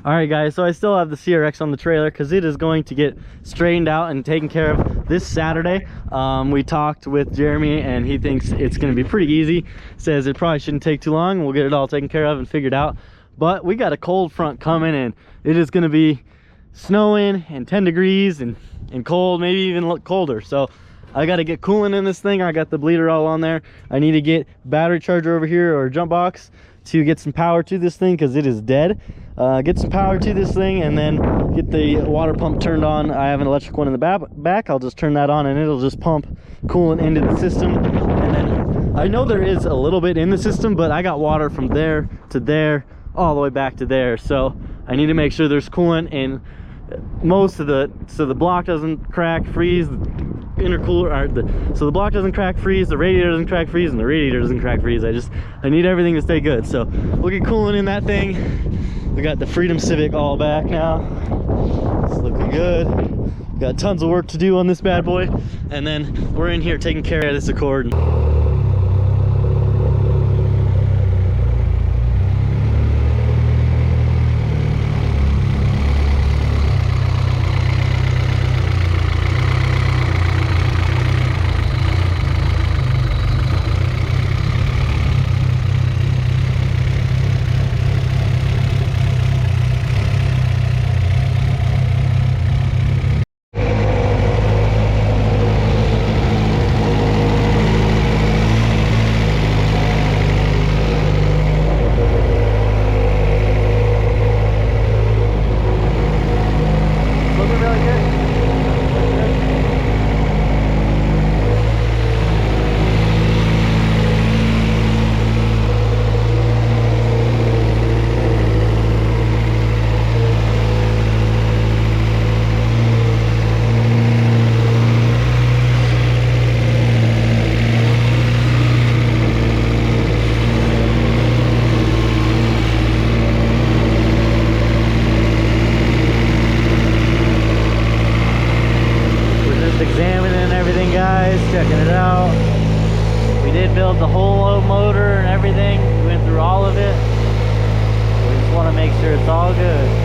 All right guys, so I still have the CRX on the trailer because it is going to get straightened out and taken care of this Saturday. We talked with Jeremy and he thinks it's going to be pretty easy. Says it probably shouldn't take too long. We'll get it all taken care of and figured out. But we got a cold front coming and it is going to be snowing and 10 degrees and cold, maybe even look colder. So I got to get coolant in this thing. I got the bleeder all on there. I need to get battery charger over here or jump box to get some power to this thing because it is dead. Get some power to this thing and then get the water pump turned on. I have an electric one in the back. I'll just turn that on and it'll just pump coolant into the system. And then I know there is a little bit in the system, but I got water from there to there all the way back to there. So I need to make sure there's coolant in most of the, so the block doesn't crack, freeze, the intercooler, or so the block doesn't crack, freeze, the radiator doesn't crack, freeze, and the radiator doesn't crack, freeze. I need everything to stay good. So we'll get coolant in that thing. We got the Freedom Civic all back now. It's looking good. We got tons of work to do on this bad boy. And then we're in here taking care of this Accord. Checking it out. We did build the whole motor and everything. We went through all of it. We just want to make sure it's all good.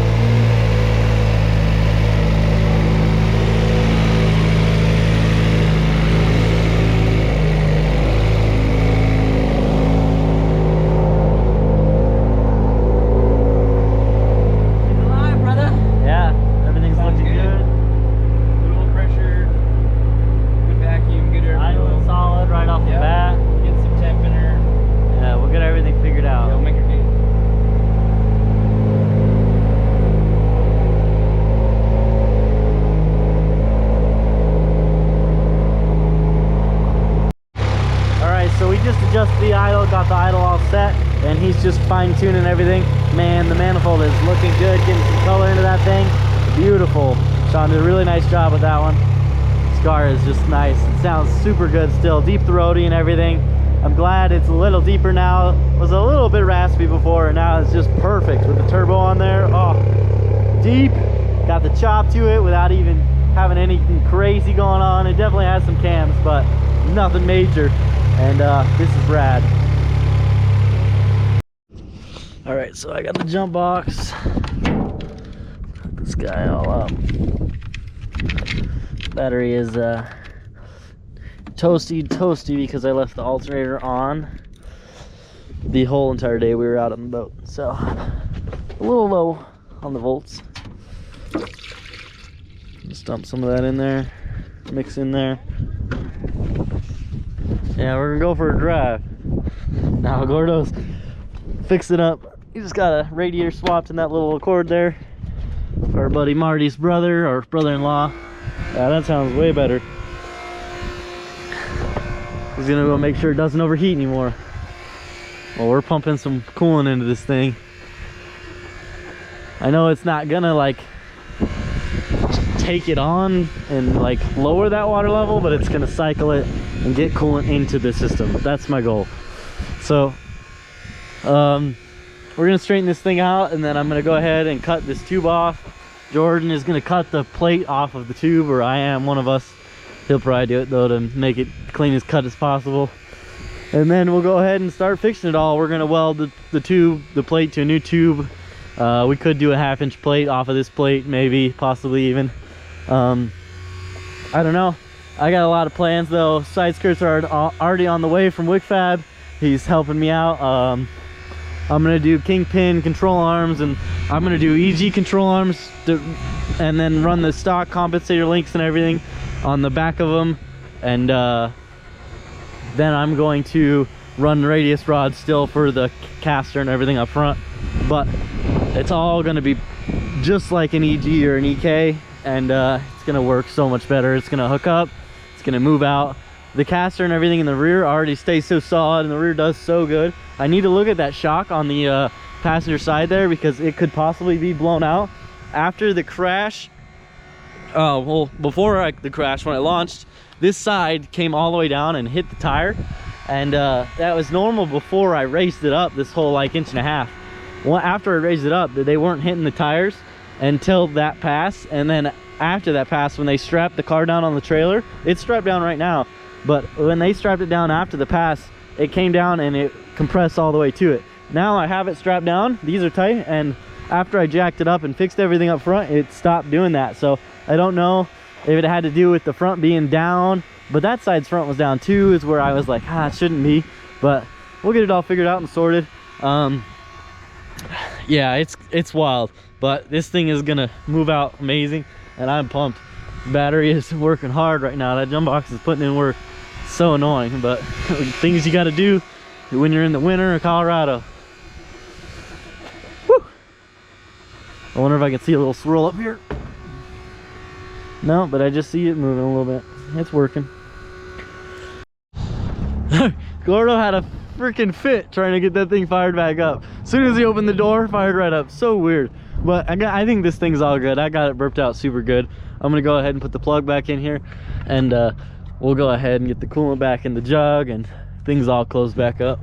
Adjust the idle, got the idle all set, and he's just fine-tuning everything. Man, the manifold is looking good, getting some color into that thing. Beautiful. Sean did a really nice job with that one. Scar is just nice. It sounds super good still. Deep throaty and everything. I'm glad it's a little deeper now. It was a little bit raspy before, and now it's just perfect with the turbo on there. Oh, deep. Got the chop to it without even having anything crazy going on. It definitely has some cams, but nothing major. And this is rad. All right, so I got the jump box. Hook this guy all up. Battery is toasty because I left the alternator on the whole entire day we were out on the boat. So a little low on the volts. Just dump some of that in there, mix in there. Yeah, we're gonna go for a drive. Now Gordo's fixing up. He just got a radiator swapped in that little Accord there. For our buddy Marty's brother, or brother-in-law. Yeah, that sounds way better. He's gonna go make sure it doesn't overheat anymore. Well, we're pumping some coolant into this thing. I know it's not gonna like take it on and like lower that water level, but it's gonna cycle it and get coolant into the system. That's my goal. So we're gonna straighten this thing out, and then I'm gonna go ahead and cut this tube off. Jordan is gonna cut the plate off of the tube, or I am, one of us. He'll probably do it though to make it clean as cut as possible. And then we'll go ahead and start fixing it all. We're gonna weld the plate to a new tube. We could do a 1/2-inch plate off of this plate, maybe, possibly even. I don't know. I got a lot of plans though. Side skirts are already on the way from WickFab. He's helping me out. I'm gonna do kingpin control arms, and I'm gonna do EG control arms and then run the stock compensator links and everything on the back of them. And then I'm going to run the radius rod still for the caster and everything up front. But it's all gonna be just like an EG or an EK, and it's gonna work so much better. It's gonna hook up, it's gonna move out. The caster and everything in the rear already stays so solid, and the rear does so good. I need to look at that shock on the passenger side there, because it could possibly be blown out after the crash. Well, before the crash, when I launched, this side came all the way down and hit the tire, and that was normal before I raised it up this whole like 1.5 inches. Well, after I raised it up, they weren't hitting the tires until that pass, and then after that pass, when they strapped the car down on the trailer, it's strapped down right now, but when they strapped it down after the pass, it came down and it compressed all the way to it. Now I have it strapped down, these are tight, and after I jacked it up and fixed everything up front, it stopped doing that. So I don't know if it had to do with the front being down, but that side's front was down too, is where I was like, it shouldn't be, but we'll get it all figured out and sorted. Yeah, it's wild, but this thing is gonna move out amazing, and I'm pumped. The battery is working hard right now. That jump box is putting in work. It's so annoying, but things you got to do when you're in the winter in Colorado. Woo! I wonder if I can see a little swirl up here. No, but I just see it moving a little bit. It's working. Gordo had a freaking fit trying to get that thing fired back up. As soon as he opened the door, fired right up. So weird. But I think this thing's all good. I got it burped out super good. I'm gonna go ahead and put the plug back in here, and we'll go ahead and get the coolant back in the jug, and things all closed back up.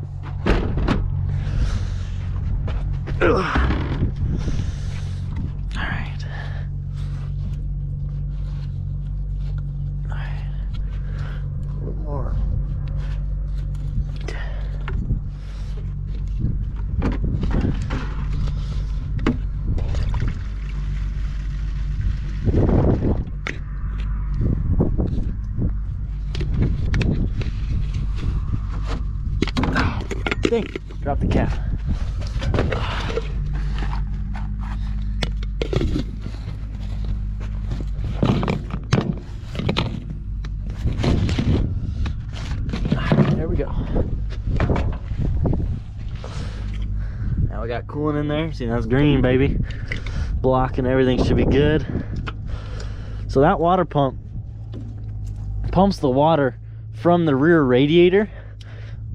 Dang, drop the cap. There we go. Now we got coolant in there. See, that's green, baby. Block and everything should be good. So that water pump pumps the water from the rear radiator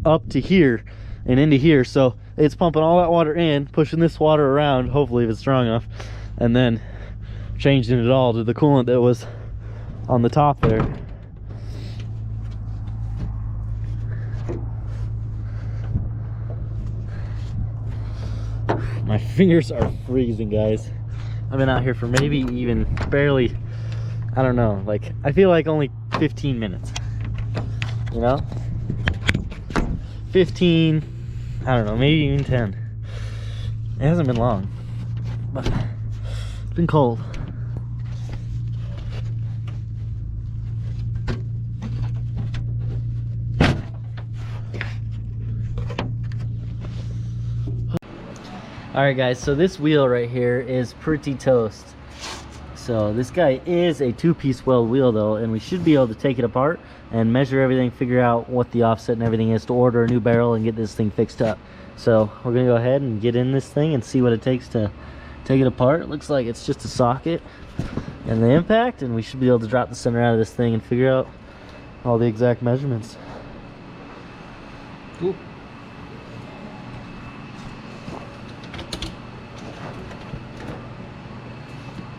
up to here and into here, so it's pumping all that water in, pushing this water around, hopefully if it's strong enough, and then changing it all to the coolant that was on the top there. My fingers are freezing, guys. I've been out here for maybe even barely, I don't know, like I feel like only 15 minutes, you know, 15, I don't know, maybe even 10. It hasn't been long, but it's been cold. All right, guys, so this wheel right here is pretty toast. So this guy is a 2-piece weld wheel though, and we should be able to take it apart and measure everything, figure out what the offset and everything is to order a new barrel and get this thing fixed up. So we're gonna go ahead and get in this thing and see what it takes to take it apart. It looks like it's just a socket and the impact, and we should be able to drop the center out of this thing and figure out all the exact measurements. Cool.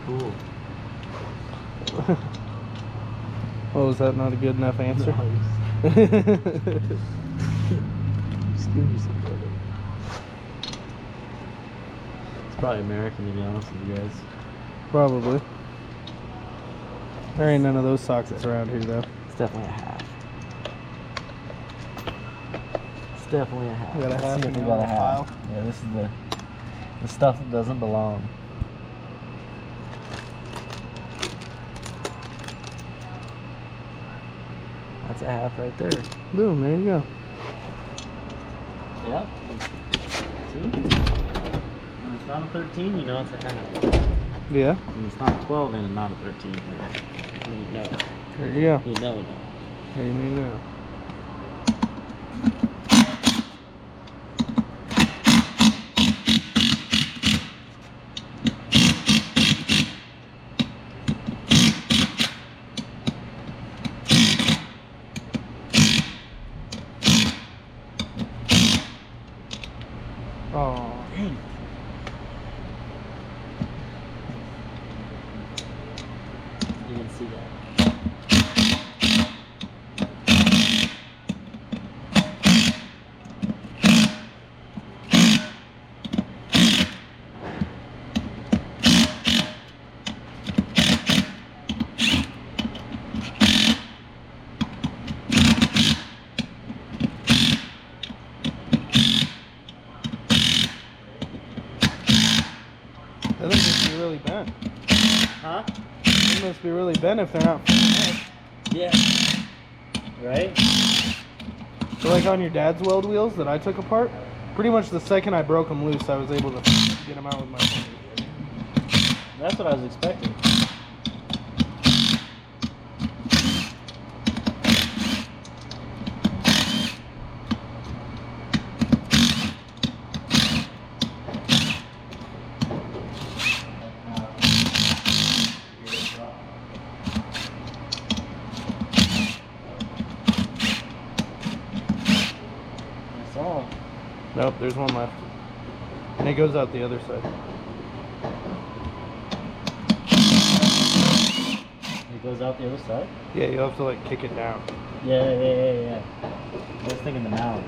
Cool. Well, was that not a good enough answer? Nice. It's probably American, to be honest with you guys. Probably. There ain't none of those sockets around here though. It's definitely a half. It's definitely a half. We got a half. We got a half. Yeah, The stuff that doesn't belong. That's a half right there. Boom, there you go. Yep. See? When it's not a 13, you know it's a half. Yeah. When it's not a 12, then it's not a 13. You know. There you go. You know. There you know. Oh, dang. You can see that. That must be really bent. Huh? They must be really bent if they're not. Yeah. Right? So like on your dad's weld wheels that I took apart, pretty much the second I broke them loose, I was able to get them out with my fingers. That's what I was expecting. Nope, there's one left. And it goes out the other side. It goes out the other side? Yeah, you'll have to like kick it down. Yeah. I was thinking the mount.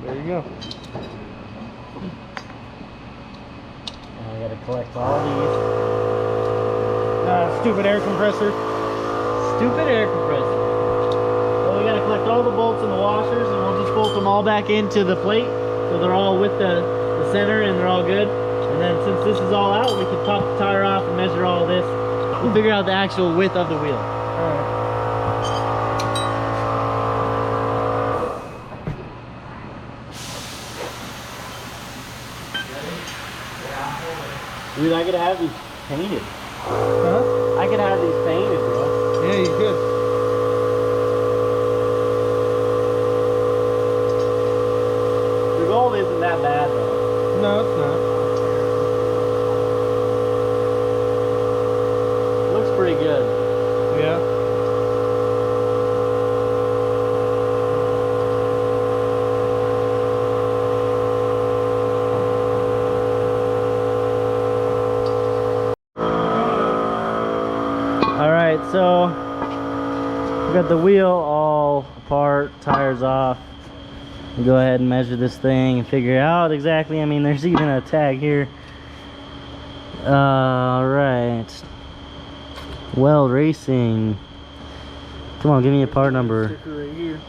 There you go. I gotta collect all these. Stupid air compressor. Stupid air compressor. Well, we gotta collect all the bolts and the washers, and we'll just bolt them all back into the plate, so they're all with the center and they're all good. And then since this is all out, we can pop the tire off and measure all this. We'll figure out the actual width of the wheel. Alright. Dude, I could have these painted. Huh? I could have these painted, bro. Yeah, you could. The gold isn't that bad, though. No, it's not. It looks pretty good. Yeah. Alright, so we got the wheel all apart, tires off. We'll go ahead and measure this thing and figure out exactly. I mean, there's even a tag here. Alright. Weld Racing. Come on, give me a part number. Sticker right here.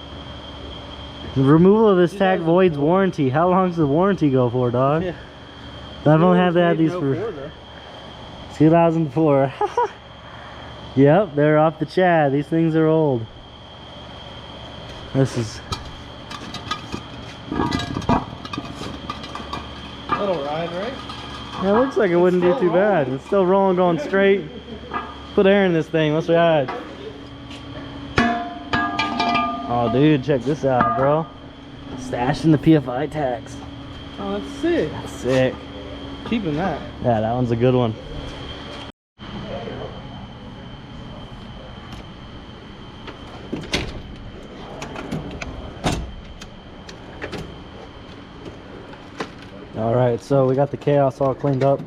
The removal of this tag voids warranty. How long does the warranty go for, dog? Yeah. I've only had to have these for 2004. Yep, they're off the Chad. These things are old. This is... That'll ride, right? Yeah, it looks like it wouldn't do too bad. It's still rolling, going straight. Put air in this thing. Let's ride. Oh, dude, check this out, bro. Stashing the PFI tags. Oh, that's sick. That's sick. Keeping that. Yeah, that one's a good one. Alright, so we got the chaos all cleaned up.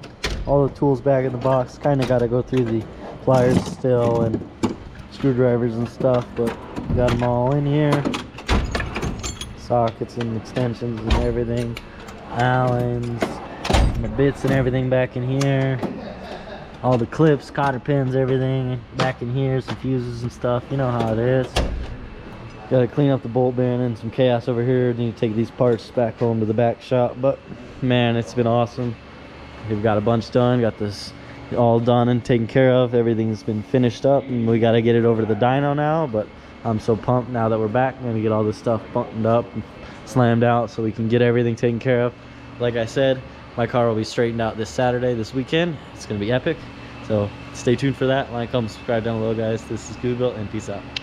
All the tools back in the box. Kind of got to go through the pliers still and screwdrivers and stuff, but we got them all in here. Sockets and extensions and everything. Allens, and the bits and everything back in here. all the clips, cotter pins, everything back in here, some fuses and stuff. You know how it is. Gotta clean up the bolt bin and some chaos over here. Need to take these parts back home to the back shop. But man, it's been awesome. We've got a bunch done, got this all done and taken care of. Everything's been finished up, and we gotta get it over to the dyno now. But I'm so pumped now that we're back. I'm gonna get all this stuff buttoned up and slammed out so we can get everything taken care of. Like I said, my car will be straightened out this Saturday, this weekend. It's gonna be epic. So stay tuned for that. Like, comment, subscribe down below, guys. This is GoofyBuilt, and peace out.